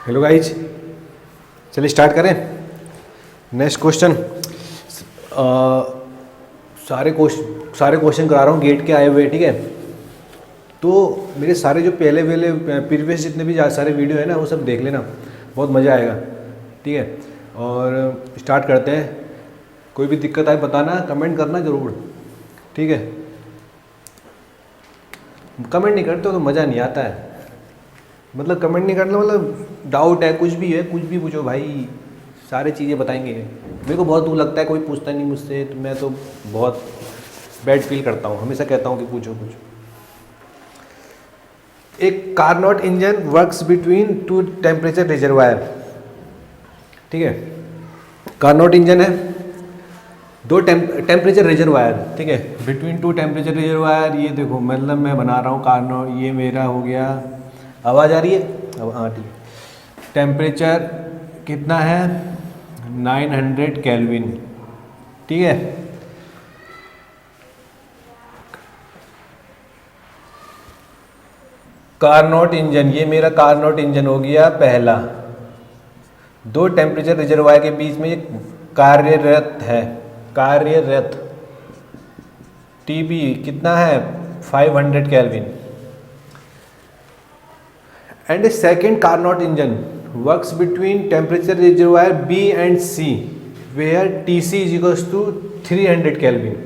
Hello guys, चलिए start करें। Next question. सारे क्वेश्चन करा रहा हूँ गेट के आए हुए, ठीक है। तो मेरे सारे जो पहले प्रीवियस जितने भी सारे वीडियो है ना, वो सब देख लेना, बहुत मज़ा आएगा, ठीक है। और स्टार्ट करते हैं। कोई भी दिक्कत आए बताना, कमेंट करना ज़रूर, ठीक है। कमेंट नहीं करते हो तो मज़ा नहीं आता है। मतलब कमेंट नहीं करना मतलब डाउट है, कुछ भी है, कुछ भी पूछो भाई, सारी चीज़ें बताएंगे। मेरे को बहुत दूर लगता है, कोई पूछता नहीं मुझसे, तो मैं तो बहुत बैड फील करता हूँ, हमेशा कहता हूँ कि पूछो। एक Carnot engine works between two temperature reservoir, ठीक है। कारनोट इंजन है, दो टेम्परेचर रिजर्वायर, ठीक है, बिटवीन टू टेम्परेचर रिजर्वायर। ये देखो, मतलब मैं बना रहा हूँ कारनोट, ये मेरा हो गया। आवाज़ आ रही है अब? हाँ, ठीक है। टेम्परेचर कितना है? 900 केल्विन, ठीक है। कारनोट इंजन, ये मेरा कारनोट इंजन हो गया पहला। दो टेम्परेचर रिजर्वायर के बीच में ये कार्यरत है, कार्यरत। टीबी कितना है? 500 kelvin. And a second Carnot engine works between temperature reservoir B and C, where TC is equals to 300 Kelvin.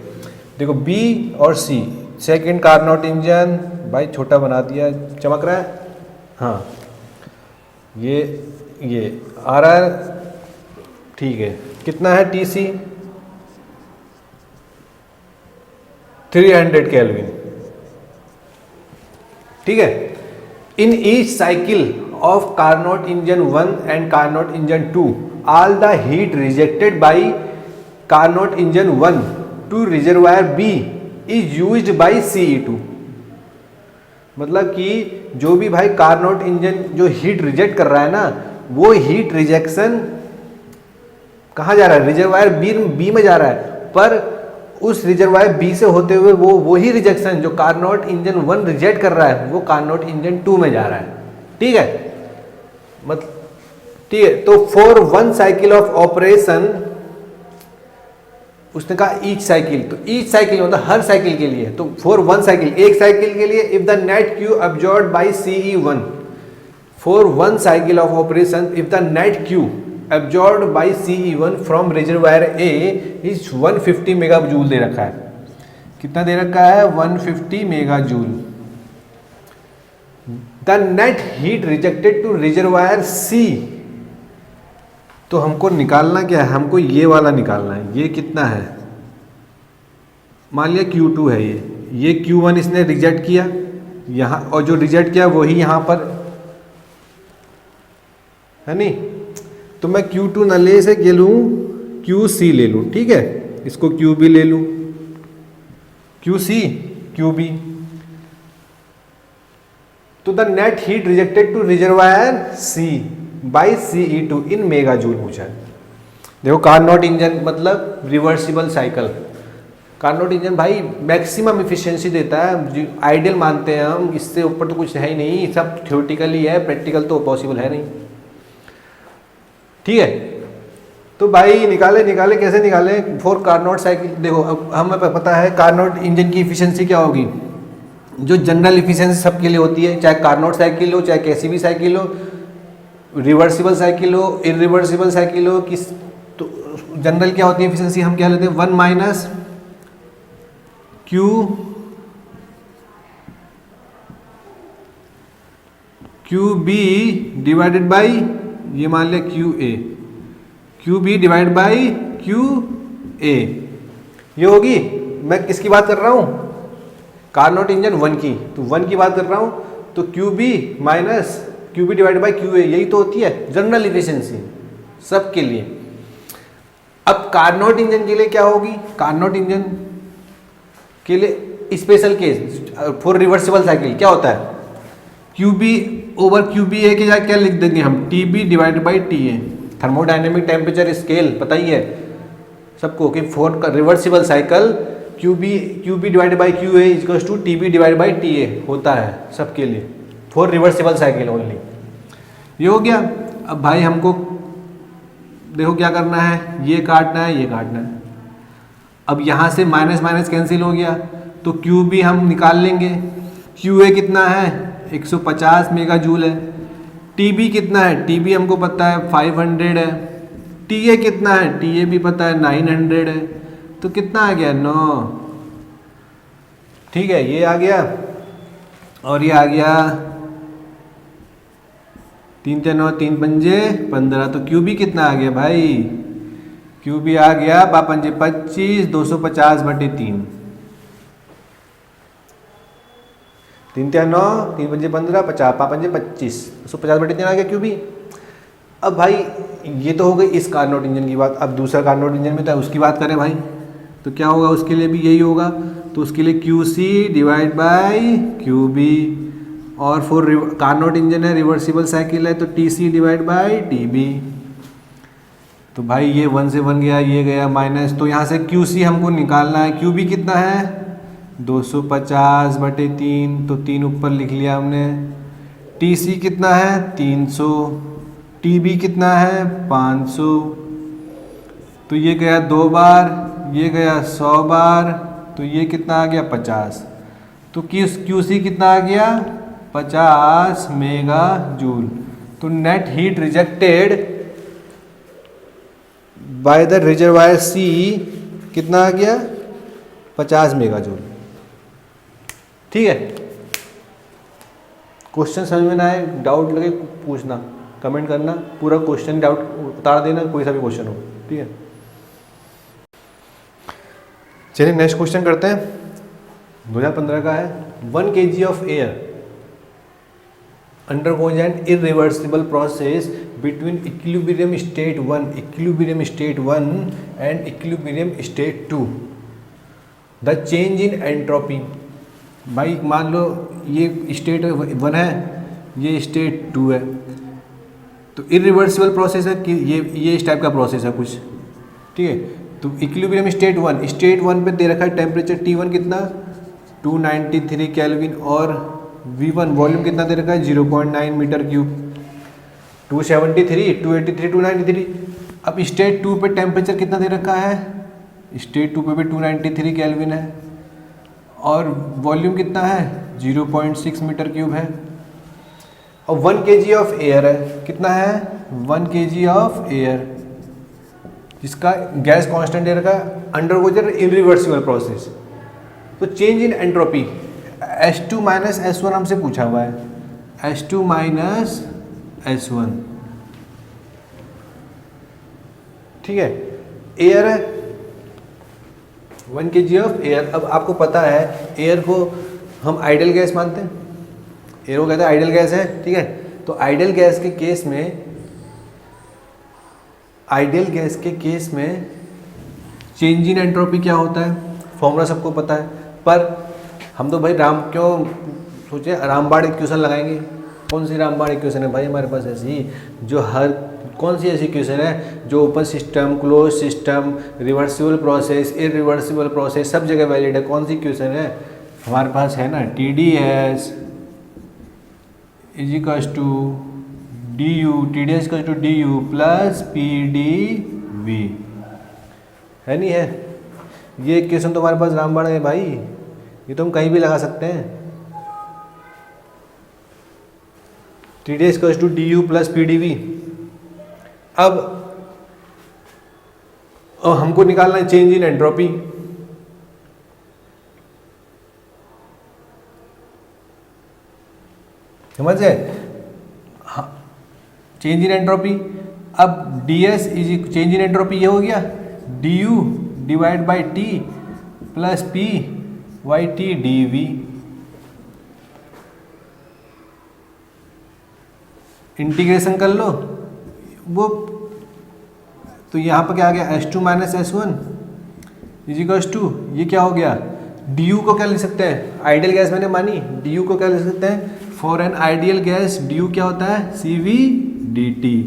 देखो B और C, सेकेंड कार्नोट इंजन। भाई छोटा बना दिया, चमक रहा है? हाँ, ये आ रहा है, ठीक है। कितना है TC? 300 केल्विन, ठीक है। In each cycle of Carnot engine 1 and Carnot engine 2, all the heat rejected by Carnot engine 1 to reservoir B is used by CE2। मतलब कि जो भी भाई कार्नोट इंजन जो हीट रिजेक्ट कर रहा है ना, वो हीट रिजेक्शन कहाँ जा रहा है? रिजर्वायर बी में जा रहा है। पर उस रिजर्वायर बी से होते हुए वही रिजेक्शन जो कार्नोट इंजन 1 रिजेक्ट कर रहा है, वो कार्नोट इंजन 2 में जा रहा है, ठीक है। ठीक है। तो for one cycle of operation, उसने कहा ईच साइकिल, तो ईच साइकिल मतलब हर साइकिल के लिए। तो फॉर वन साइकिल, एक साइकिल के लिए, if the net Q absorbed by CE1, for one cycle of operation if the net Q absorbed by CE1 from reservoir A is 150 mega joule दे रखा है। कितना दे रखा है? 150 mega joule. The net heat rejected to reservoir C, तो हमको निकालना क्या है? हमको ये वाला निकालना है। ये कितना है? मान लिया Q2 है, ये Q1 इसने रिजेक्ट किया यहाँ, और जो रिजेक्ट किया वही यहाँ पर है नहीं। तो मैं Q2 न ले से ले लूँ, QC ले लूँ, ठीक है। इसको QB ले लूँ, QC QB। तो the net heat rejected to reservoir C by CE2 in mega joule पूछा है। देखो, कार्नोट इंजन मतलब रिवर्सिबल साइकिल। कार्नोट इंजन भाई मैक्सिमम इफिशिएंसी देता है, आइडियल मानते हैं हम, इससे ऊपर तो कुछ है ही नहीं, सब थ्योरेटिकली है, प्रैक्टिकल तो पॉसिबल है नहीं, ठीक है। तो भाई निकाले कैसे निकाले? फॉर कार्नोट साइकिल, देखो अब हमें पता है कार्नोट इंजन की इफिशिएंसी क्या होगी, जो जनरल इफिशिएंसी सबके लिए होती है, चाहे कार्नोट साइकिल हो, चाहे कैसी भी साइकिल हो, रिवर्सिबल साइकिल हो, इरिवर्सिबल साइकिल हो, किस तो जनरल क्या होती है इफिशिएंसी? हम क्या लेते हैं? 1 माइनस QB डिवाइडेड बाई, ये मान लिया QA, QB divide by QA। ये होगी। मैं किसकी बात कर रहा हूँ? कार्नोट इंजन 1 की, तो 1 की बात कर रहा हूँ। तो QB minus QB divide by QA, यही तो होती है जनरल इफिशिएंसी सबके लिए। अब कार्नोट इंजन के लिए क्या होगी? कार्नोट इंजन के लिए special case for reversible cycle क्या होता है? QB ओवर QBA के क्या लिख देंगे हम? TB divide by TA। Thermodynamic temperature scale पता ही है सबको कि for reversible cycle QB divide by QA equals to TB divide by TA होता है सबके लिए, फॉर रिवर्सिबल साइकिल ओनली। ये हो गया। अब भाई हमको देखो क्या करना है, ये काटना है, ये काटना है। अब यहाँ से माइनस माइनस कैंसिल हो गया, तो क्यू भी हम निकाल लेंगे। क्यू ए कितना है, 150 मेगा जूल है। टी बी कितना है, टी बी हमको पता है 500 है। टी ए कितना है, टी ए भी पता है 900 है। तो कितना आ गया, 9। ठीक है, ये आ गया और ये आ गया 3 × 9 3 × 5 15। तो क्यू बी कितना आ गया भाई, क्यू बी आ गया 5 × 5 25, 250/3। 3 × 9 3 × 5 15, 50 5 × 5 25, 250/3 आ गया क्यू बी। अब भाई ये तो हो गई इस कार्नोट इंजन की बात। अब दूसरा कार्नोट इंजन में था, उसकी बात करें भाई, तो क्या होगा, उसके लिए भी यही होगा। तो उसके लिए Q C divide by Q B, और फॉर कार्नोट इंजन है, रिवर्सिबल साइकिल है, तो T C divide by T B. तो भाई ये 1 से 1 गया, ये गया माइनस, तो यहाँ से क्यू सी हमको निकालना है। क्यू बी कितना है, 250/3, तो 3 ऊपर लिख लिया हमने। टी सी कितना है, 300। टी बी कितना है, 500। तो ये गया 2 बार, ये गया 100 बार, तो ये कितना आ गया, 50। तो क्यू सी कितना आ गया, 50 मेगा जूल। तो net heat rejected by the reservoir C कितना आ गया, 50 मेगा जूल। ठीक है, क्वेश्चन समझ में ना आए, डाउट लगे पूछना, कमेंट करना, पूरा क्वेश्चन डाउट उतार देना, कोई सा भी क्वेश्चन हो। ठीक है, चलिए नेक्स्ट क्वेश्चन करते हैं। 2015 का है। 1 kg of air undergoes an irreversible process between equilibrium state 1 and equilibrium state 2. The change in entropy, भाई मान लो ये स्टेट 1 है, ये स्टेट 2 है, तो इरिवर्सिबल प्रोसेस है कि ये इस टाइप का प्रोसेस है कुछ। ठीक है, तो इक्विलिब्रियम स्टेट 1 पे दे रखा है टेम्परेचर T1 कितना 293 केल्विन, और V1 वॉल्यूम कितना दे रखा है 0.9 मीटर क्यूब। 273 283 293। अब स्टेट 2 पे टेम्परेचर कितना दे रखा है, स्टेट 2 पे भी 293 केल्विन है, और वॉल्यूम कितना है 0.6 मीटर क्यूब है, और 1 kg ऑफ एयर है। कितना है, 1 kg ऑफ एयर, जिसका गैस कांस्टेंट दे रखा है, अंडरगोज इरिवर्सिबल प्रोसेस। तो change in entropy S2 - S1 हमसे पूछा हुआ है, S2 - S1। ठीक है, एयर है, 1 kg ऑफ एयर। अब आपको पता है एयर को हम आइडियल गैस मानते हैं, एयर को कहते हैं आइडियल गैस है। ठीक है, तो आइडियल गैस के केस में चेंज इन एंट्रोपी क्या होता है, फॉर्मूला सबको पता है, पर हम तो भाई क्यों सोचे रामबाड़ इक्वेशन लगाएंगे। कौन सी रामबाड़ इक्वेशन है भाई हमारे पास ऐसी, जो कौन सी ऐसी इक्वेशन है जो open system, close system, reversible process, irreversible process सब जगह वैलिड है। कौन सी इक्वेशन है हमारे पास, है ना, TDS = DU प्लस PdV, है नहीं है। ये इक्वेशन तो हमारे पास रामबाण है भाई, ये तो हम कहीं भी लगा सकते हैं। TDS = DU plus PdV। अब हमको निकालना है चेंज इन एंट्रोपी। समझे, हाँ, चेंज इन एंट्रोपी। अब DS चेंज इन एंट्रोपी ये हो गया DU divide by T plus P/T dV। Integration कर लो वो, तो यहाँ पर क्या आ गया S2 - S1 = ये क्या हो गया, DU को क्या लिख सकते हैं, आइडियल गैस मैंने मानी, DU को क्या लिख सकते हैं, for an ideal gas DU क्या होता है CV/dt,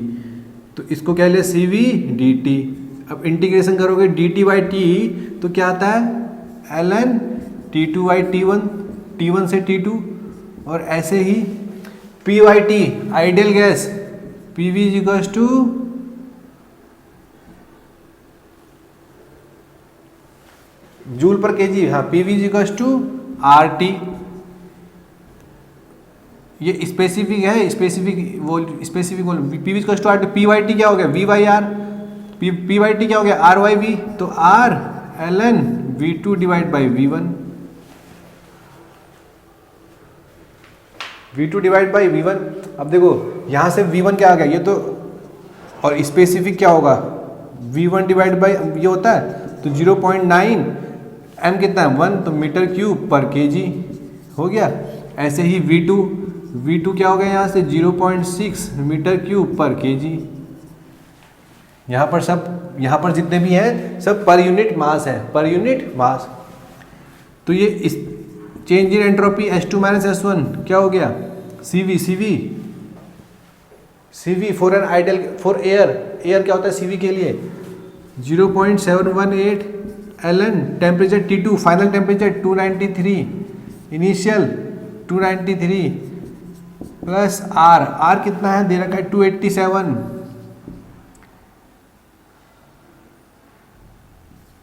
तो इसको क्या लिया CV/dt। अब इंटीग्रेशन करोगे dt/t तो क्या आता है ln T2/T1, T1 से T2, और ऐसे ही P/T ideal gas P V is equals to joule पर केजी, हाँ P V is equals to R T. ये स्पेसिफिक है, specific P V equals to R T. P by T क्या हो गया, V by R, P by T क्या हो गया, आर वाई वी, तो R L N V two divide by V one, V two divide by V one. अब देखो यहाँ से वी वन क्या आ गया, ये तो, और स्पेसिफिक क्या होगा, वी वन डिवाइड बाई ये होता है, तो 0.9, एम कितना है 1, तो मीटर क्यूब पर केजी हो गया। ऐसे ही वी टू क्या हो गया यहाँ से 0.6 मीटर क्यूब पर केजी। यहाँ पर जितने भी हैं सब पर यूनिट मास है, पर यूनिट मास। तो ये इस change in entropy H2 minus S1 क्या हो गया, CV for an ideal, for air क्या होता है CV के लिए 0.718 LN, temperature T2, final temperature 293, initial 293 plus R कितना है दे रखा है 287,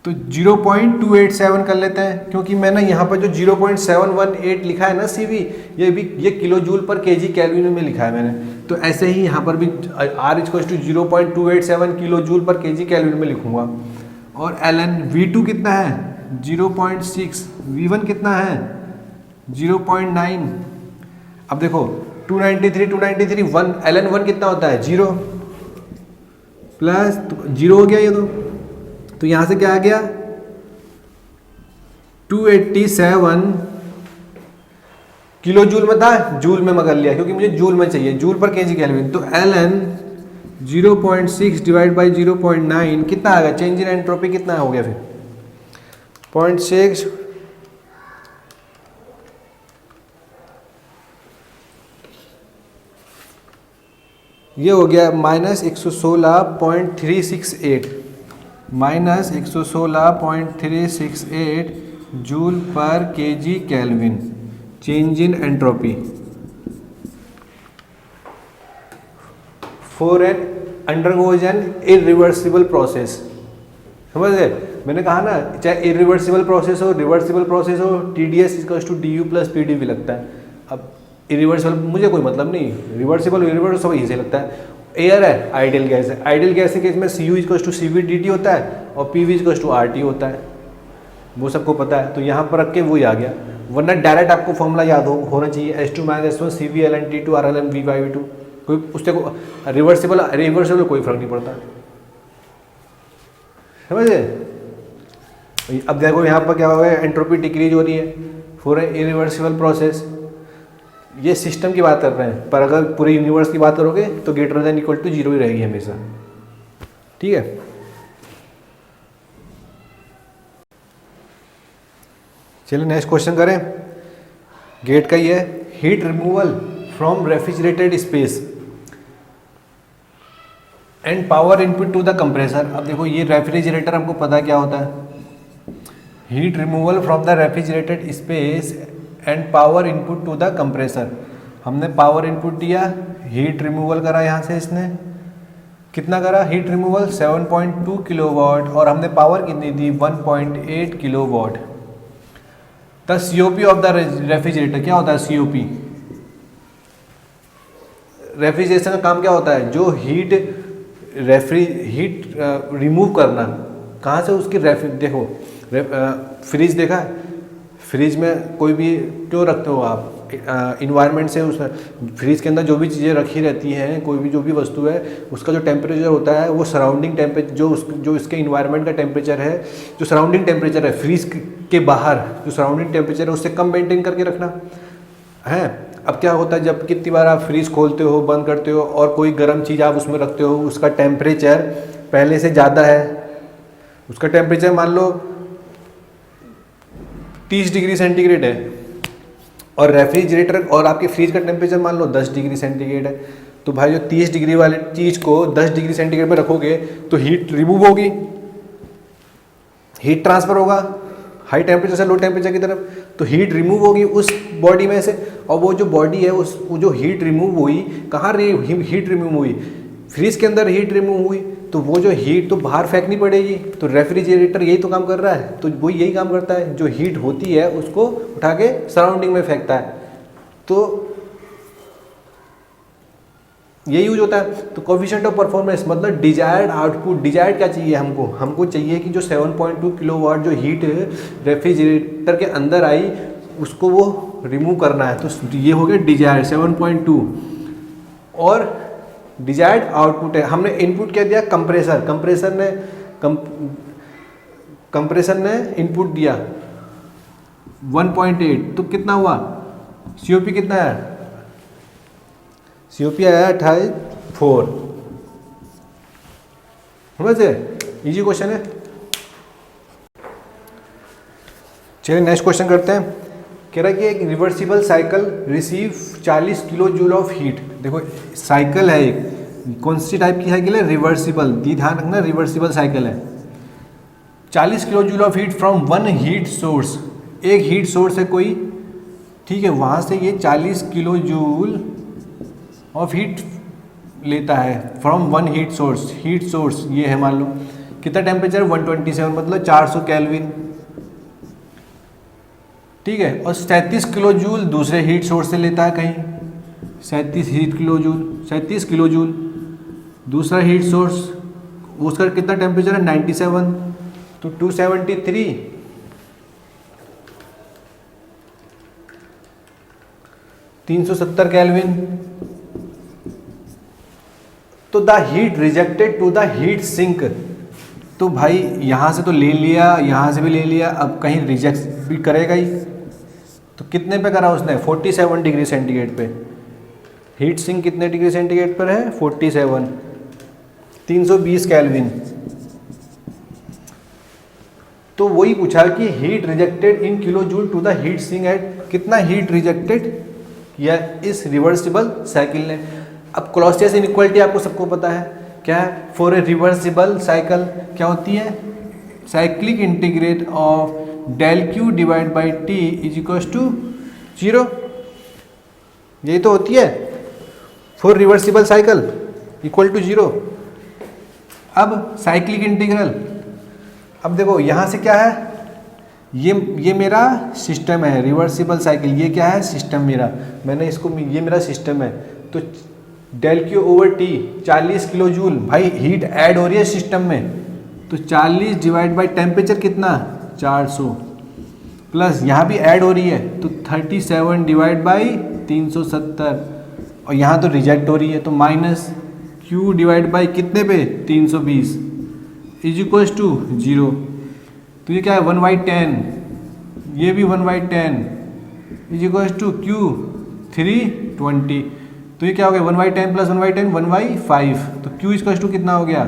तो 0.287 कर लेते हैं, क्योंकि मैंने यहाँ पर जो 0.718 लिखा है ना CV, ये किलो जूल पर केजी केल्विन में लिखा है मैंने। तो ऐसे ही यहाँ पर भी R equals to 0.287 kilo joule पर केजी केल्विन में लिखूंगा। और LN V2 कितना है 0.6, V1 कितना है 0.9। अब देखो 293 1, LN 1 कितना होता है 0, प्लस 0 हो गया ये तो यहाँ से क्या आ गया 287 किलो जूल में था, जूल में कर लिया क्योंकि मुझे जूल में चाहिए, जूल पर केजी केल्विन। तो LN 0.6 डिवाइड बाई 0.9 कितना आ गया, चेंज इन एंट्रोपी कितना हो गया फिर 0.6, ये हो गया माइनस 116.368, माइनस 116.368 जूल पर kg kelvin, change in entropy for an undergoes an irreversible process. समझ गए, मैंने कहा ना चाहे इरिवर्सिबल प्रोसेस हो, रिवर्सिबल प्रोसेस हो, TDS equals to DU plus PdV लगता है। अब इरिवर्सिबल मुझे कोई मतलब नहीं, रिवर्सिबल इरिवर्सिबल सब यही से लगता है। एयर है, आइडियल गैस है, आइडियल गैस के केस में CU equals to CV dt होता है और PV इक्वल्स टू RT होता है, वो सबको पता है। तो यहाँ पर रख के वही आ गया, वरना डायरेक्ट आपको फॉर्मूला याद होना चाहिए H2 minus S1 CV LN T2 RLN V by V2, कोई उससे को रिवर्सिबल कोई फर्क नहीं पड़ता, समझे। अब देखो यहाँ पर क्या हो गया, एंट्रोपी डिक्रीज हो रही है फॉर ए इरिवर्सिबल प्रोसेस। ये सिस्टम की बात कर रहे हैं, पर अगर पूरे यूनिवर्स की बात करोगे तो ग्रेटर देन इक्वल टू 0 ही रहेगी हमेशा, ठीक है। चलिए नेक्स्ट क्वेश्चन करें, गेट का ही है, heat removal from refrigerated space and power input to the compressor. अब देखो ये रेफ्रिजरेटर हमको पता क्या होता है, heat removal from the refrigerated space and power input to the compressor. हमने पावर इनपुट दिया, हीट रिमूवल करा, यहाँ से इसने कितना करा हीट रिमूवल 7.2 किलोवाट, और हमने पावर कितनी दी 1.8 kilowatt. The COP of the refrigerator क्या होता है, COP रेफ्रिजरेशन का काम क्या होता है, जो हीट रिमूव करना, कहाँ से उसकी देखो फ्रिज देखा है, फ्रिज में कोई भी क्यों रखते हो आप, इन्वायरमेंट से, उस फ्रिज के अंदर जो भी चीज़ें रखी रहती हैं, कोई भी जो भी वस्तु है, उसका जो टेम्परेचर होता है वो सराउंडिंग टेम्परेचर, जो इसके इन्वायरमेंट का टेम्परेचर है, जो सराउंडिंग टेम्परेचर है फ्रिज के बाहर जो सराउंडिंग टेम्परेचर है उससे कम मेंटेन करके रखना है। अब क्या होता है, जब कितनी बार आप फ्रिज खोलते हो, बंद करते हो, और कोई गर्म चीज़ आप उसमें रखते हो, उसका टेम्परेचर पहले से ज़्यादा है, उसका टेम्परेचर मान लो 30 डिग्री सेंटीग्रेड है, और रेफ्रिजरेटर और आपके फ्रिज का टेम्परेचर मान लो 10 डिग्री सेंटीग्रेड है, तो भाई जो 30 डिग्री वाले चीज़ को 10 डिग्री सेंटीग्रेड में रखोगे तो हीट रिमूव होगी, हीट ट्रांसफर होगा, हाई टेम्परेचर से लो टेम्परेचर की तरफ, तो हीट रिमूव होगी उस बॉडी में से, और वो जो बॉडी है उस वो जो हीट रिमूव हुई, कहाँ हीट रिमूव हुई, फ्रीज के अंदर हीट रिमूव हुई, तो वो जो हीट तो बाहर फेंकनी पड़ेगी। तो रेफ्रिजरेटर यही तो काम कर रहा है, तो वो यही काम करता है, जो हीट होती है उसको उठा के सराउंडिंग में फेंकता है, तो ये यूज होता है। तो कोफिशिएंट ऑफ परफॉर्मेंस मतलब डिजायर्ड आउटपुट, डिजायर्ड क्या चाहिए हमको चाहिए कि जो 7.2 किलोवाट जो हीट रेफ्रिजरेटर के अंदर आई उसको वो रिमूव करना है, तो ये हो गया डिजायर्ड 7.2। और डिजायर्ड आउटपुट है, हमने इनपुट क्या दिया, कंप्रेसर, कंप्रेसर ने इनपुट दिया 1.8, तो कितना हुआ, सीओपी कितना है, सीओपी आया 28.4। समझ गए, इजी क्वेश्चन है। चलिए नेक्स्ट क्वेश्चन करते हैं। कह रहा है कि एक reversible cycle receive 40 kilo joule of heat. देखो साइकिल है, एक कौन सी टाइप की साइकिल है, रिवर्सिबल, ध्यान रखना रिवर्सिबल साइकिल है। 40 kilo joule of heat from one heat source, एक हीट सोर्स है कोई, ठीक है, वहाँ से ये 40 किलो जूल ऑफ हीट लेता है फ्रॉम वन हीट सोर्स ये है, मान लो कितना टेम्परेचर 127 मतलब 400 केल्विन, ठीक है, और 37 किलो जूल दूसरे हीट सोर्स से लेता है कहीं, 37 किलो जूल दूसरा हीट सोर्स, उसका कितना टेम्परेचर है 97, तो 273 370 केल्विन। तो the heat rejected to the heat sink, तो भाई यहाँ से तो ले लिया, यहाँ से भी ले लिया, अब कहीं रिजेक्ट भी करेगा ही, तो कितने पे करा उसने 47 डिग्री सेंटीग्रेड पे। हीट सिंक कितने डिग्री सेंटीग्रेड पर है 47, 320 केल्विन। तो वही पूछा कि heat rejected in kilo joule to the heat sink at, कितना हीट रिजेक्टेड किया इस रिवर्सिबल साइकिल ने। अब क्लॉसियस इनइक्वालिटी आपको सबको पता है क्या है, फॉर ए रिवर्सिबल साइकिल क्या होती है, cyclic integrate of del Q divide by T is equal to 0, यही तो होती है for reversible cycle equal to 0। अब साइक्लिक इंटीग्रल, अब देखो यहाँ से क्या है, ये मेरा सिस्टम है रिवर्सिबल साइकिल, ये क्या है सिस्टम मेरा, मैंने इसको, ये मेरा सिस्टम है, तो del Q over T 40 kilo joule, भाई हीट ऐड हो रही है सिस्टम में, तो 40 डिवाइड बाई टेम्परेचर कितना 400, प्लस यहाँ भी ऐड हो रही है तो 37 डिवाइड बाई 370, और यहाँ तो रिजेक्ट हो रही है तो माइनस क्यू डिवाइड बाई कितने पे 320 इज इक्वल्स टू 0। तो ये क्या है 1/10, ये भी 1/10 इज इक्वल्स टू क्यू 320, तो ये क्या हो गया 1/10 प्लस 1/10 1/5, तो क्यू इक्वल्स टू कितना हो गया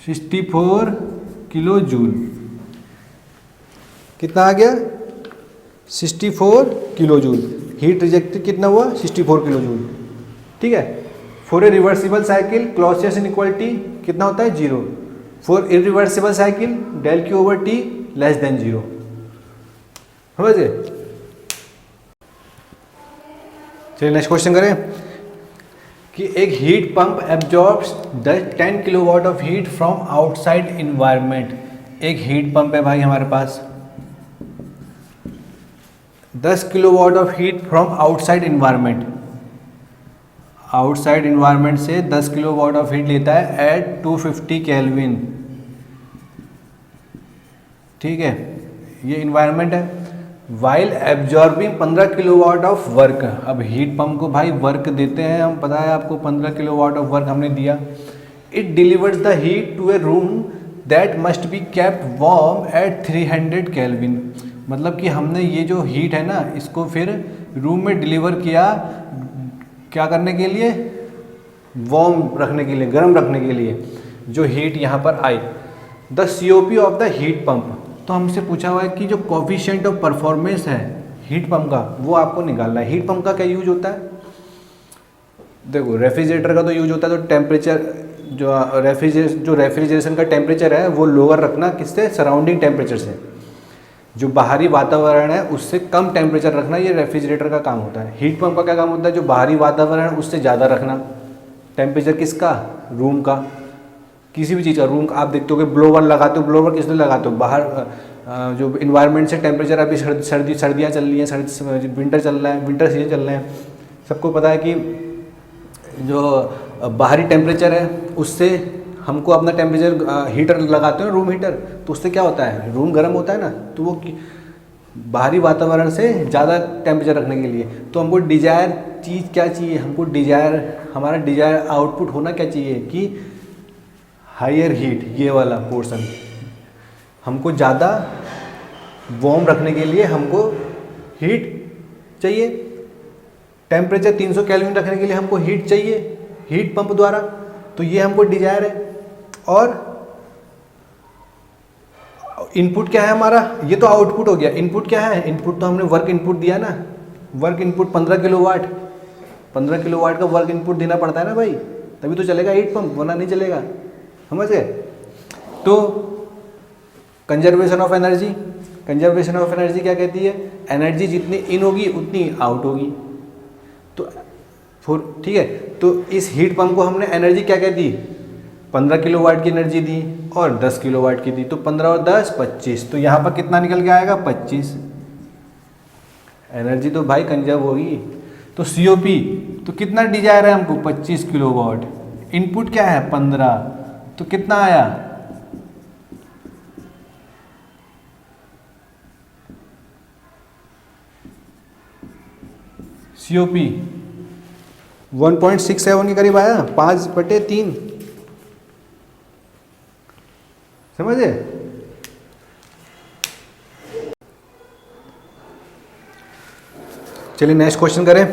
64 किलो जूल, कितना आ गया 64 किलो जूल। हीट रिजेक्टेड कितना हुआ 64 किलो जूल, ठीक है। For a reversible cycle Clausius inequality कितना होता है 0, for irreversible cycle del Q over T less than 0। समझ गए। चलिए नेक्स्ट क्वेश्चन करें कि एक heat pump absorbs 10 kilowatt of heat from outside environment. एक हीट पंप है भाई हमारे पास, 10 kilowatt of heat from outside environment, outside environment से 10 किलोवाट ऑफ हीट लेता है एट 250 केल्विन, ठीक है, ये इन्वायरमेंट है। While absorbing 15 kilowatt of work, अब हीट पंप को भाई वर्क देते हैं हम, पता है आपको 15 किलोवाट ऑफ वर्क हमने दिया। It delivers the heat to a room that must be kept warm at 300 kelvin, मतलब कि हमने ये जो हीट है ना इसको फिर रूम में डिलीवर किया, क्या करने के लिए, वार्म रखने के लिए, गर्म रखने के लिए जो हीट यहाँ पर आई। The COP of the heat pump, तो हमसे पूछा हुआ है कि जो कोफिशिएंट ऑफ परफॉर्मेंस है हीट पंप का वो आपको निकालना है। हीट पंप का क्या यूज होता है, देखो रेफ्रिजरेटर का तो यूज होता है तो टेम्परेचर जो रेफ्रिजरेशन का टेम्परेचर है वो लोअर रखना किससे, सराउंडिंग टेम्परेचर से। जो बाहरी वातावरण है उससे कम टेम्परेचर रखना, ये रेफ्रिजरेटर का काम होता है। हीट पंप का क्या काम होता है, जो बाहरी वातावरण है उससे ज़्यादा रखना टेम्परेचर किसका, रूम का, किसी भी चीज़ का। रूम आप देखते हो कि ब्लोवर लगाते हो, ब्लोवर किस लिए लगाते हो, बाहर जो इन्वायरमेंट से टेम्परेचर, अभी सर्दियाँ चल रही हैं, विंटर चल रहा है, विंटर सीजन चल रहे हैं, सबको पता है कि जो बाहरी टेम्परेचर है उससे हमको अपना टेम्परेचर, हीटर लगाते हो ना, रूम हीटर, तो उससे क्या होता है, रूम गर्म होता है ना, तो वो बाहरी वातावरण से ज़्यादा टेम्परेचर रखने के लिए तो हमको डिजायर चीज़ क्या चाहिए, हमको डिजायर, हमारा डिजायर आउटपुट होना क्या चाहिए कि हायर हीट, ये वाला पोर्शन हमको ज़्यादा वार्म रखने के लिए हमको हीट चाहिए। टेम्परेचर 300 केल्विन रखने के लिए हमको हीट चाहिए हीट पंप द्वारा, तो ये हमको डिजायर है। और इनपुट क्या है हमारा, ये तो आउटपुट हो गया। इनपुट क्या है, इनपुट तो हमने वर्क इनपुट दिया ना, वर्क इनपुट 15 किलोवाट, 15 किलोवाट का वर्क इनपुट देना पड़ता है ना भाई, तभी तो चलेगा हीट पंप, वरना नहीं चलेगा, समझ गए। तो conservation of energy, conservation of energy क्या कहती है, एनर्जी जितनी इन होगी उतनी आउट होगी। तो ठीक है, तो इस हीट पंप को हमने एनर्जी क्या क्या दी, 15 किलोवाट की एनर्जी दी और 10 किलोवाट की दी, तो 15 और 10 25, तो यहाँ पर कितना निकल के आएगा 25। एनर्जी तो भाई कंजर्व होगी। तो सीओपी तो कितना डिजायर है हमको 25 किलोवाट, इनपुट क्या है 15, तो कितना आया, सीओपी 1.67 के करीब आया, 5/3, समझे। चलिए नेक्स्ट क्वेश्चन करें।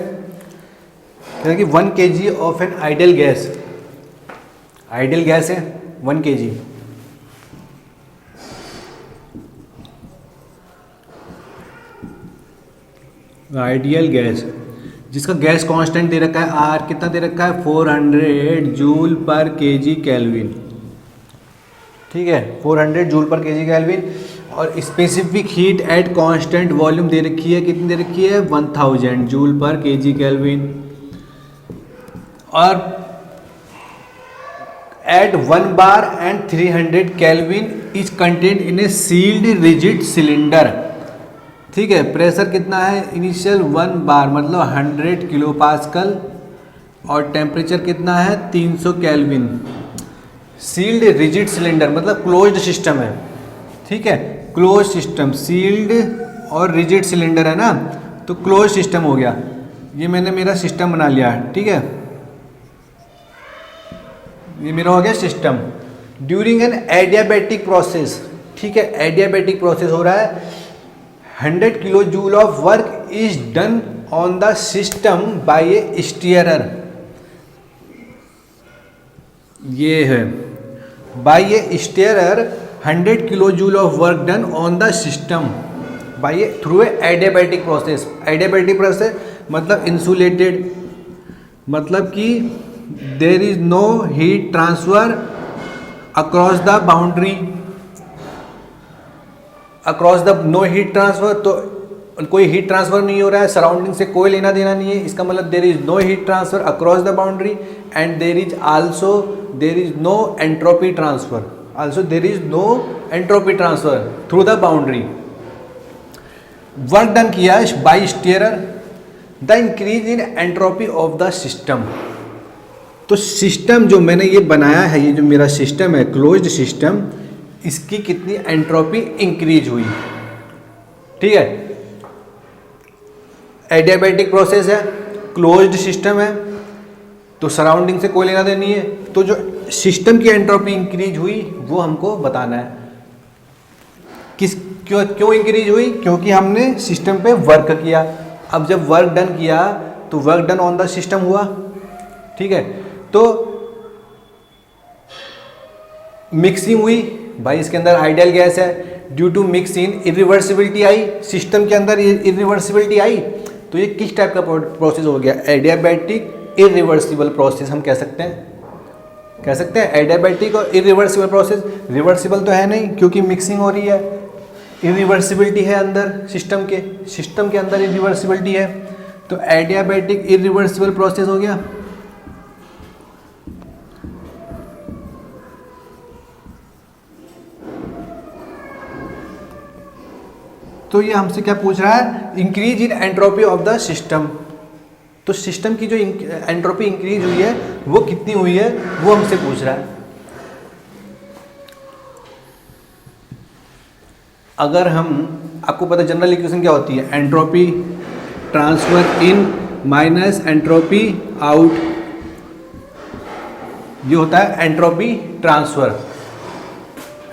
कि 1 kg of an ideal gas, ideal gas है 1 kg, आइडियल गैस जिसका गैस कांस्टेंट दे रखा है आर, कितना दे रखा है 400 जूल पर केजी केल्विन, ठीक है 400 जूल पर केजी केल्विन। और specific heat at constant volume दे रखी है, कितनी दे रखी है 1000 जूल पर केजी केल्विन। और at 1 bar and 300 kelvin is content in a sealed rigid cylinder, ठीक है। प्रेशर कितना है इनिशियल 1 बार मतलब 100 किलो पास्कल और टेम्परेचर कितना है 300 केल्विन। सील्ड रिजिड सिलेंडर मतलब क्लोज्ड सिस्टम है, ठीक है, क्लोज सिस्टम, सील्ड और रिजिड सिलेंडर है ना, तो क्लोज सिस्टम हो गया। ये मैंने मेरा सिस्टम बना लिया, ठीक है, ये मेरा हो गया system. During an adiabatic process, ठीक है, एडियाबैटिक प्रोसेस हो रहा है, 100 kilo joule of work is done on the system by a stirrer, ये है by a stirrer 100 kilo joule of work done on the system by through a adiabatic process. Adiabatic process मतलब insulated, मतलब कि there is no heat transfer across the boundary, across the no heat transfer, तो कोई heat transfer नहीं हो रहा है, surrounding से कोई लेना देना नहीं है, इसका मतलब there is no heat transfer across the boundary and there is also there is no entropy transfer, also there is no entropy transfer through the boundary. Work done किया by stirrer, the increase in entropy of the system. तो system जो मैंने ये बनाया है, ये जो मेरा सिस्टम है क्लोज्ड सिस्टम, इसकी कितनी एंट्रोपी इंक्रीज हुई, ठीक है। एडियाबैटिक प्रोसेस है, क्लोज्ड सिस्टम है, तो सराउंडिंग से कोई लेना देना नहीं है, तो जो सिस्टम की एंट्रोपी इंक्रीज हुई वो हमको बताना है। क्यों इंक्रीज हुई, क्योंकि हमने सिस्टम पे वर्क किया। अब जब वर्क डन किया तो work done on the system हुआ, ठीक है। तो मिक्सिंग हुई भाई, इसके अंदर आइडियल गैस है, ड्यू टू मिक्सिंग इरिवर्सिबिलिटी आई, सिस्टम के अंदर इरिवर्सिबिलिटी आई, तो ये किस टाइप का प्रोसेस हो गया, एडियाबैटिक इरिवर्सिबल प्रोसेस हम कह सकते हैं। कह सकते हैं एडियाबैटिक और इरिवर्सिबल प्रोसेस। रिवर्सिबल तो है नहीं क्योंकि मिक्सिंग हो रही है, इरिवर्सिबिलिटी है अंदर सिस्टम के अंदर इरिवर्सिबिलिटी है, तो एडियाबैटिक इरिवर्सिबल प्रोसेस हो गया। तो ये हमसे क्या पूछ रहा है, increase in entropy of the system. तो सिस्टम की जो एंट्रोपी इंक्रीज हुई है वो कितनी हुई है वो हमसे पूछ रहा है। अगर हम, आपको पता है जनरल इक्वेशन क्या होती है, एंट्रोपी ट्रांसफर इन माइनस एंट्रोपी आउट, ये होता है एंट्रोपी ट्रांसफर।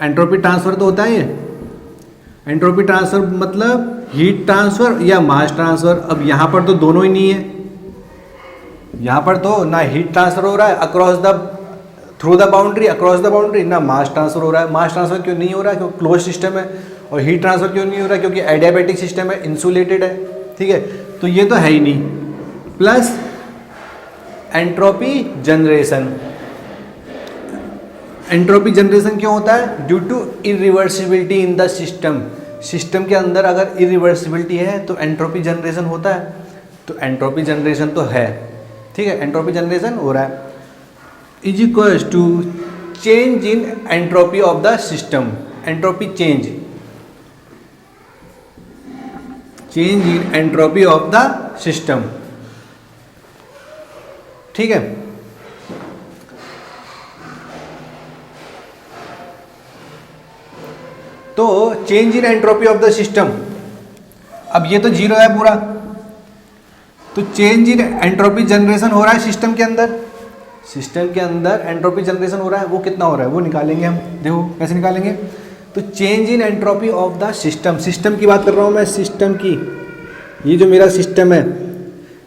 एंट्रोपी ट्रांसफर तो होता है ये, एंट्रोपी ट्रांसफर मतलब हीट ट्रांसफर या मास ट्रांसफर। अब यहाँ पर तो दोनों ही नहीं है, यहाँ पर तो ना हीट ट्रांसफर हो रहा है across the through the boundary, across the boundary, ना मास ट्रांसफर हो रहा है। मास ट्रांसफर क्यों नहीं हो रहा है, क्योंकि क्लोज सिस्टम है। और हीट ट्रांसफर क्यों नहीं हो रहा है, क्योंकि एडियाबैटिक सिस्टम है, इंसुलेटेड है, ठीक है। तो ये तो है ही नहीं। Plus entropy generation, entropy generation क्यों होता है, due to irreversibility in the system. System के अंदर अगर इरिवर्सिबिलिटी है तो एंट्रोपी जनरेशन होता है, तो एंट्रोपी जनरेशन तो है, ठीक है, एंट्रोपी जनरेशन हो रहा है। Is equals to change in entropy of the system, entropy change, change in entropy of the system, ठीक है। तो change in entropy of the system, अब ये तो जीरो है पूरा, तो चेंज इन एंट्रोपी जनरेशन हो रहा है सिस्टम के अंदर, सिस्टम के अंदर एंट्रोपी जनरेशन हो रहा है, वो कितना हो रहा है वो निकालेंगे हम। देखो कैसे निकालेंगे, तो change in entropy of the system, system की बात कर रहा हूँ मैं, सिस्टम की, ये जो मेरा सिस्टम है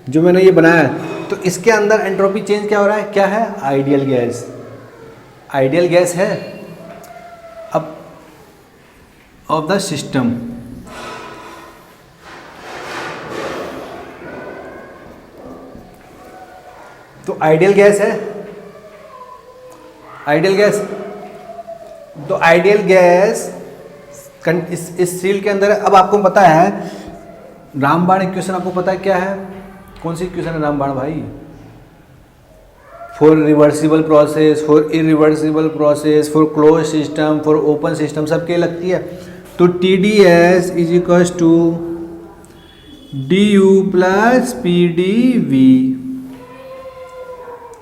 जो मैंने ये बनाया है, तो इसके अंदर एंट्रोपी चेंज क्या हो रहा है, क्या है, आइडियल गैस, आइडियल गैस है। अब ऑफ द सिस्टम, तो आइडियल गैस है, आइडियल गैस, तो आइडियल गैस इस सील के अंदर है। अब आपको पता है रामबाण इक्वेशन, आपको पता है क्या है, कौन सी इक्वेशन है रामबाण भाई, for reversible process, for irreversible process, for close system, for open system, सबके लगती है। तो T D S is equals to D U plus P D V,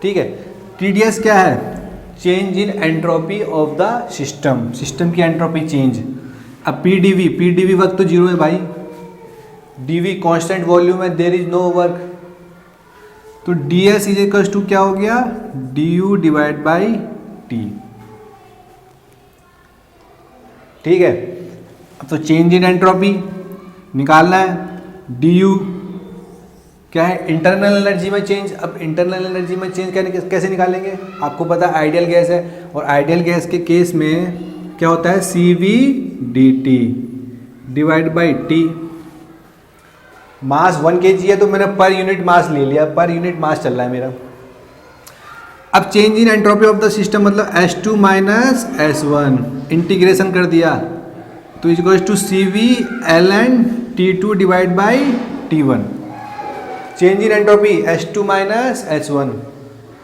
ठीक है। टी डी एस क्या है, change in entropy of the system, system की entropy change. अब पी डी वी वर्क तो जीरो है भाई, डी वी कॉन्स्टेंट वॉल्यूम है, देर इज नो वर्क, तो D S is equals to क्या हो गया, D you divide by T, ठीक है। अब तो चेंज इन एंट्रोपी निकालना है, डी यू क्या है, इंटरनल एनर्जी में चेंज। अब इंटरनल एनर्जी में चेंज कैसे निकालेंगे, आपको पता है आइडियल गैस है, और आइडियल गैस के केस में क्या होता है, C V D T divide by T. Mass 1 kg है तो मैंने पर यूनिट मास ले लिया, पर यूनिट मास चल रहा है मेरा। अब change in entropy of the system मतलब S2 माइनस S1, इंटीग्रेशन कर दिया, तो is equals to C V L N T2 divide by T1। Change in entropy S2 minus S1,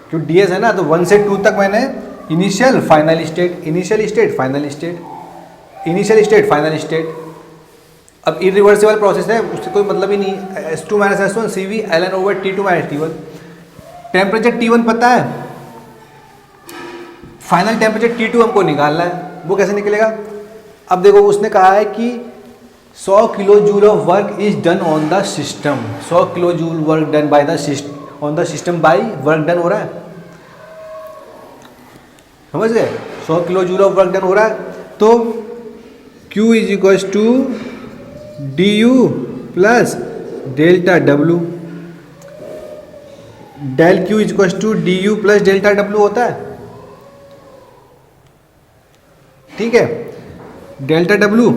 क्यों DS है ना, तो 1 से 2 तक मैंने initial final state, initial state final state, initial state final state. अब इरिवर्सिबल प्रोसेस है, उससे कोई मतलब ही नहीं, S2 minus S1 C V L N over T2 minus T1। Temperature T1 पता है, फाइनल टेम्परेचर T2 हमको निकालना है, वो कैसे निकलेगा। अब देखो उसने कहा है कि 100 kilo joule of work is done on the system, 100 kilo joule work done by the system, on the system by work done हो रहा है, समझ गए, 100 kilo joule of work done हो रहा है। तो Q is equals to D U plus delta W, del Q is equals to D U plus delta W होता है, ठीक है, डेल्टा डब्ल्यू।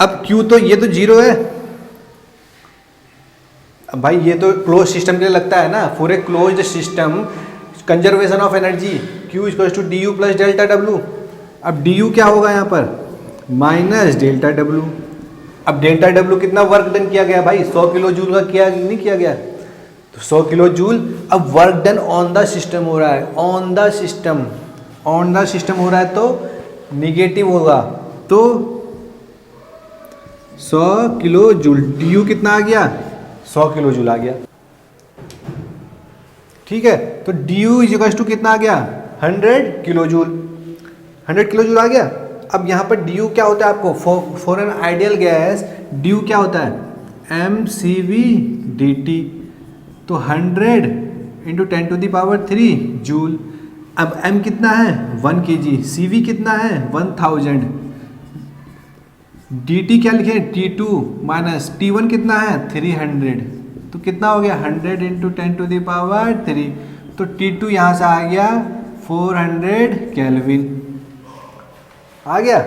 अब Q तो ये तो जीरो है, अब भाई ये तो क्लोज सिस्टम के लिए लगता है ना, for a closed system conservation of energy Q equal to D U plus delta W. अब डी यू क्या होगा यहाँ पर माइनस डेल्टा डब्ल्यू। अब डेल्टा डब्ल्यू कितना वर्क डन किया गया भाई 100 किलो जूल का किया नहीं किया गया, तो 100 किलो जूल। अब work done on the system हो रहा है, ऑन द सिस्टम हो रहा है तो निगेटिव होगा, तो 100 किलो जूल। डी यू कितना आ गया 100 किलो जूल आ गया, ठीक है। तो D U is equal to कितना आ गया 100 किलो जूल, 100 किलो जूल आ गया। अब यहाँ पर डी यू क्या होता है आपको for an ideal gas D U क्या होता है M C V D T, तो 100 इंटू 10⁻³ जूल। अब m कितना है 1 kg, cv कितना है 1000, dt क्या लिखे t2 माइनस t1 कितना है 300, तो कितना हो गया 100 इंटू 10⁻³ तो t2 यहाँ से आ गया 400 केल्विन आ गया।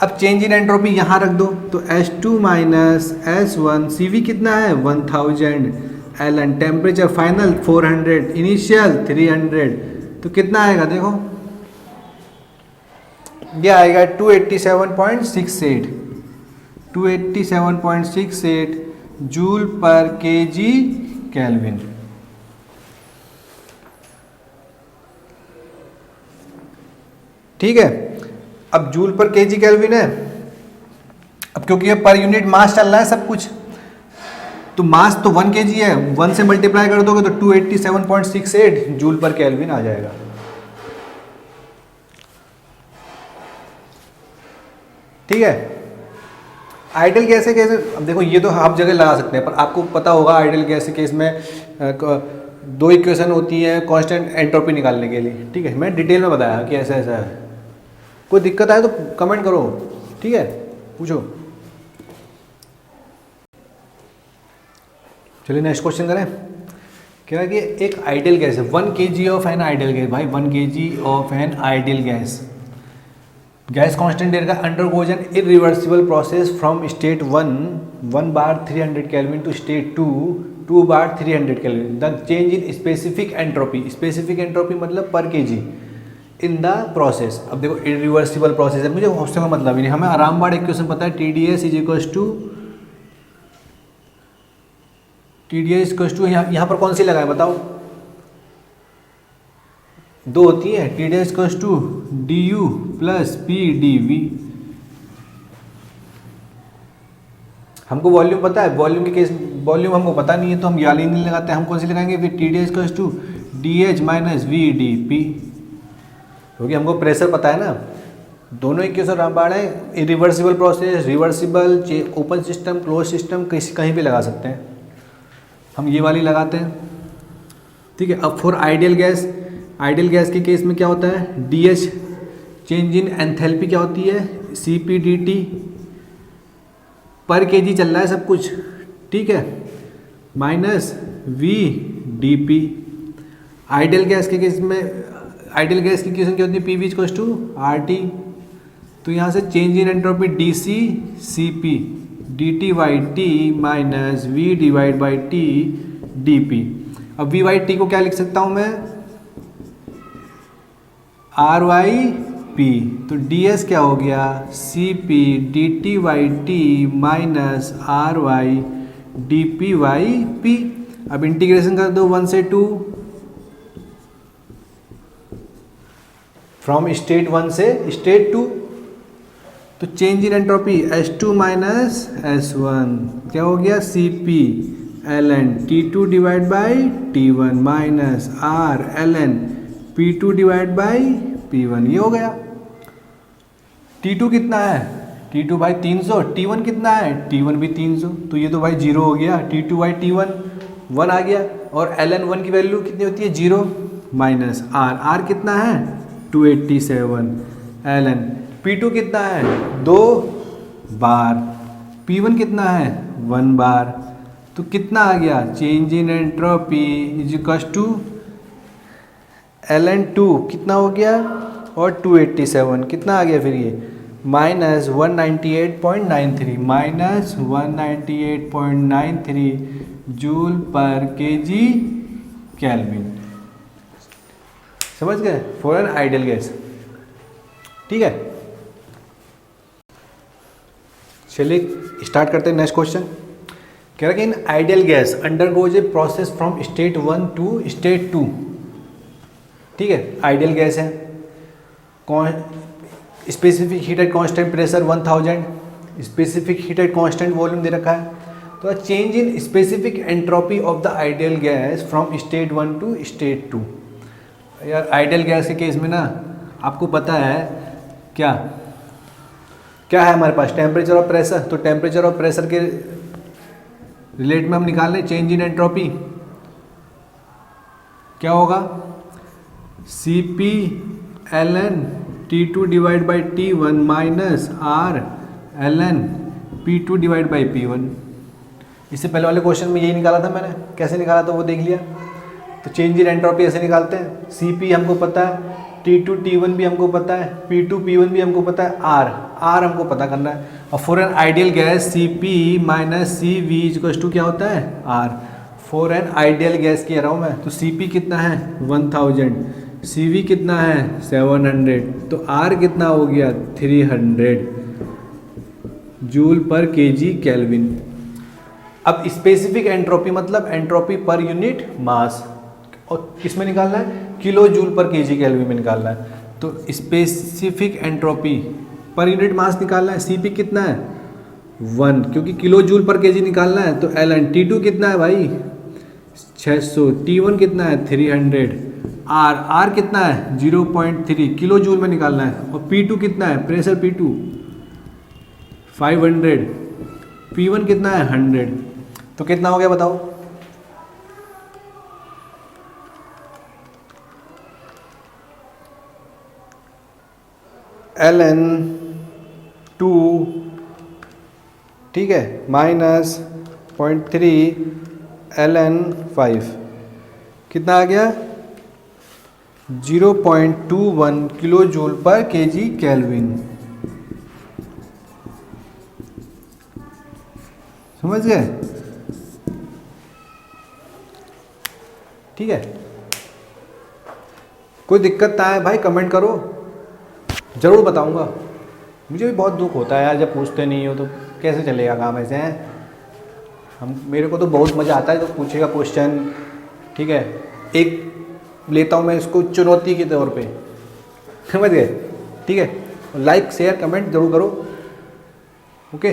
अब चेंज इन एंट्रोपी यहाँ रख दो, तो S2 माइनस S1, CV कितना है 1000, Ln टेम्परेचर फाइनल 400, इनिशियल 300, तो कितना आएगा देखो ये आएगा 287.68 जूल पर केजी केल्विन। ठीक है, अब जूल पर केजी केल्विन है। अब क्योंकि ये पर यूनिट मास चल रहा है सब कुछ, तो मास तो 1 kg है, 1 से मल्टीप्लाई कर दोगे तो 287.68 जूल पर केल्विन आ जाएगा। ठीक है, आइडियल गैस के केस में अब देखो ये तो आप जगह लगा सकते हैं, पर आपको पता होगा आइडियल गैस के केस में 2 इक्वेशन होती है कांस्टेंट एंट्रोपी निकालने के लिए। ठीक है, मैं डिटेल में बताया कि ऐसा ऐसा है। कोई दिक्कत आए तो कमेंट करो, ठीक है, पूछो। चलिए नेक्स्ट क्वेश्चन करें। कह रहा है कि एक आइडियल गैस है 1 kg of an ideal gas, भाई 1 kg of an ideal gas constant air का undergoes an irreversible process from state 1 bar 300 kelvin to state 2 bar 300 kelvin. The change in specific entropy मतलब per KG in the process. अब देखो irreversible process है, मुझे उससे का मतलब ही नहीं, हमें आराम बार इक्वेशन पता है TDS इज इक्वल टू यहाँ पर कौन सी लगाए बताओ, 2 होती है TDS equal to DU plus PdV। हमको वॉल्यूम पता है, वॉल्यूम के केस वॉल्यूम हमको पता नहीं है तो हम ये वाली नहीं लगाते, हम कौन सी लगाएंगे फिर TDS equal to DH minus VdP, क्योंकि हमको प्रेशर पता है ना। दोनों इक्वेशन रामबाण है, irreversible process, reversible, open system, close system, कहीं भी लगा सकते हैं, हम ये वाली लगाते हैं। ठीक है, अब फॉर आइडियल गैस के केस में क्या होता है DH चेंज इन एंथैल्पी क्या होती है CpdT, पर केजी चल रहा है सब कुछ, ठीक है, माइनस VdP। आइडियल गैस के केस में आइडियल गैस की इक्वेशन क्या होती है PV इक्वल टू RT, तो यहाँ से change in entropy DC Cp dt/T minus V/T dP। अब V/T को क्या लिख सकता हूँ मैं RYP, तो DS क्या हो गया Cp dt/T minus RY dP/P। अब इंटीग्रेशन कर दो 1 से 2, फ्रॉम स्टेट 1 से स्टेट 2, तो change in entropy S2 minus S1 क्या हो गया Cp ln T2/T1 minus R ln P2/P1, ये हो गया। T2 कितना है T2 भाई 300, T1 कितना है T1 भी 300, तो ये तो भाई 0 हो गया, T2/T1 1 आ गया, और ln 1 की वैल्यू कितनी होती है 0 माइनस R कितना है 287, ln P2 कितना है 2 बार, P1 कितना है 1 बार, तो कितना आ गया change in entropy is equal to ln 2 कितना हो गया और 287 कितना आ गया फिर ये माइनस 198.93 जूल पर केजी केल्विन। समझ गए, फॉर एन आइडियल गैस। ठीक है, चलिए स्टार्ट करते हैं नेक्स्ट क्वेश्चन। कह रहा है कि in ideal gas undergoes a process from state 1 to state 2। ठीक है, आइडियल गैस है, specific heat at constant pressure 1000, specific heat at constant volume दे रखा है। तो change in specific entropy of the ideal gas from state 1 to state 2। यार ideal gas के case में ना आपको पता है क्या क्या है हमारे पास, टेम्परेचर और प्रेशर। तो टेम्परेचर और प्रेशर के रिलेट में हम निकाल लें चेंज इन एंट्रोपी। क्या होगा, Cp ln T2 divide by T1 minus R ln P2 divide by P1। इससे पहले वाले क्वेश्चन में यही निकाला था मैंने, कैसे निकाला था वो देख लिया। तो चेंज इन एंट्रोपी ऐसे निकालते हैं, Cp हमको पता है, T2 T1 भी हमको पता है, P2 P1 भी हमको पता है, R हमको पता करना है। और for an ideal gas Cp minus CV equals to क्या होता है, R। For an ideal gas कह रहा हूँ मैं, तो Cp कितना है 1000, CV कितना है 700, तो R कितना हो गया 300 जूल पर केजी केल्विन। अब स्पेसिफिक एंट्रोपी मतलब एंट्रोपी पर यूनिट मास, और किस में निकालना है, किलो जूल पर केजी केल्विन में निकालना है। तो specific entropy per unit mass निकालना है, Cp कितना है 1, क्योंकि किलो जूल पर केजी निकालना है। तो ln T2 कितना है भाई 600, T1 कितना है 300, R कितना है 0.3 किलो जूल में निकालना है। और P2 कितना है, प्रेशर P2 500, P1 कितना है 100। तो कितना हो गया बताओ, ln 2 ठीक है माइनस 0.3 ln 5 कितना आ गया 0.21 किलो जूल पर केजी केल्विन। समझ गए, ठीक है। कोई दिक्कत ना है भाई कमेंट करो, ज़रूर बताऊंगा। मुझे भी बहुत दुख होता है यार जब पूछते नहीं हो, तो कैसे चलेगा काम ऐसे हैं। मेरे को तो बहुत मज़ा आता है तो पूछेगा क्वेश्चन, ठीक है। एक लेता हूँ मैं इसको चुनौती के तौर पे, समझ गए, ठीक है। लाइक शेयर कमेंट जरूर करो, ओके।